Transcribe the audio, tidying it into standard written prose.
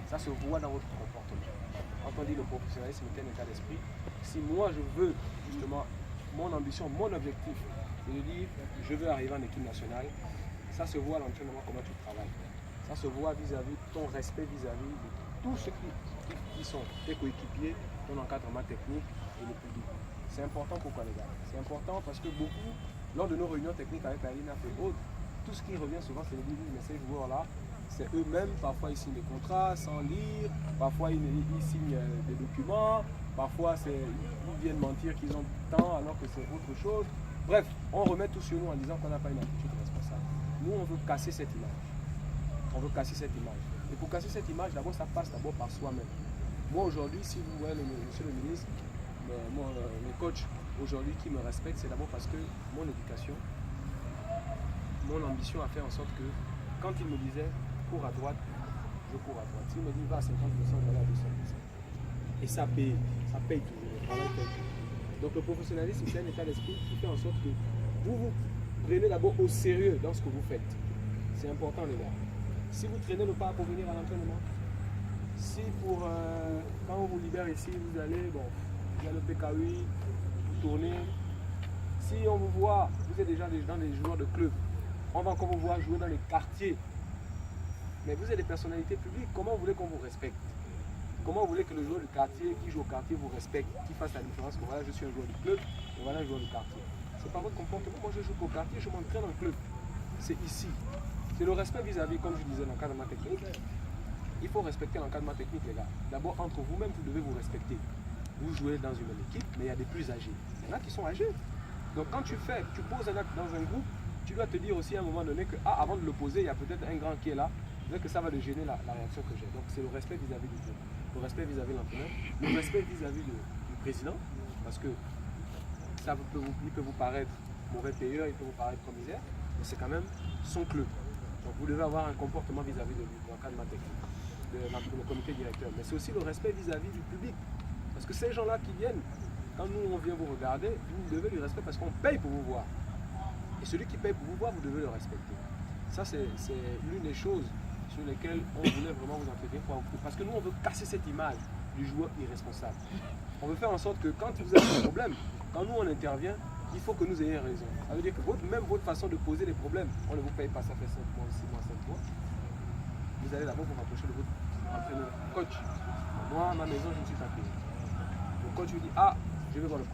Ça se voit dans votre comportement. Quand on dit le professionnalisme est un état d'esprit, si moi je veux justement, mon ambition, mon objectif, c'est de dire je veux arriver en équipe nationale, ça se voit à l'entraînement comment tu travailles. Ça se voit vis-à-vis de ton respect vis-à-vis de tous ceux qui sont tes coéquipiers, ton encadrement technique et le public. C'est important pourquoi les gars? C'est important parce que beaucoup, lors de nos réunions techniques avec la LINAF et autres, tout ce qui revient souvent c'est de dire mais ces joueurs-là, c'est eux-mêmes, parfois ils signent des contrats sans lire, parfois ils signent des documents, parfois ils viennent mentir qu'ils ont du temps alors que c'est autre chose. Bref, on remet tout sur nous en disant qu'on n'a pas une attitude responsable. Nous, on veut casser cette image. On veut casser cette image. Et pour casser cette image, d'abord, ça passe d'abord par soi-même. Moi, aujourd'hui, si vous voyez monsieur le ministre, mes coachs aujourd'hui qui me respectent, c'est d'abord parce que mon éducation, mon ambition a fait en sorte que quand il me disait cours à droite, je cours à droite. S'il me dit va à 50%, je vais à 200%. Et ça paye toujours, le travail paye toujours. Donc le professionnalisme, c'est un état d'esprit qui fait en sorte que vous prenez d'abord au sérieux dans ce que vous faites. C'est important les gars. Si vous traînez le pas pour venir à l'entraînement, si quand on vous libère ici, vous allez, il y a le PKU, vous tournez. Si on vous voit, vous êtes déjà dans des joueurs de club, on va encore vous voir jouer dans les quartiers. Mais vous êtes des personnalités publiques, comment vous voulez qu'on vous respecte? Comment vous voulez que le joueur du quartier qui joue au quartier vous respecte, qui fasse la différence que voilà, je suis un joueur du club et voilà un joueur du quartier? C'est pas votre comportement. Moi, je joue au quartier, je m'entraîne en club. C'est ici. C'est le respect vis-à-vis, comme je disais, l'encadrement technique. Il faut respecter l'encadrement technique, les gars. D'abord, entre vous-même, vous devez vous respecter. Vous jouez dans une même équipe, mais il y a des plus âgés. Il y en a qui sont âgés. Donc, quand tu poses un acte dans un groupe, tu dois te dire aussi à un moment donné que, avant de le poser, il y a peut-être un grand qui est là, que ça va le gêner la réaction que j'ai. Donc, c'est le respect vis-à-vis du jeu, le respect vis-à-vis de l'entraîneur, le respect vis-à-vis du président, parce que il peut vous paraître mauvais payeur, il peut vous paraître comme misère, mais c'est quand même son club. Donc vous devez avoir un comportement vis-à-vis de l'encadrement technique, le comité directeur. Mais c'est aussi le respect vis-à-vis du public. Parce que ces gens-là qui viennent, quand nous on vient vous regarder, vous devez le respect parce qu'on paye pour vous voir. Et celui qui paye pour vous voir, vous devez le respecter. Ça c'est l'une des choses sur lesquelles on voulait vraiment vous entretenir. Parce que nous on veut casser cette image du joueur irresponsable. On veut faire en sorte que quand vous avez un problème, quand nous on intervient, il faut que nous ayons raison. Ça veut dire que même votre façon de poser les problèmes, on ne vous paye pas, ça fait 5 mois, 6 mois, 7 mois. Vous allez d'abord vous rapprocher de votre entraîneur, coach. Moi, à ma maison, je ne suis pas payé. Le coach lui dit, je vais voir le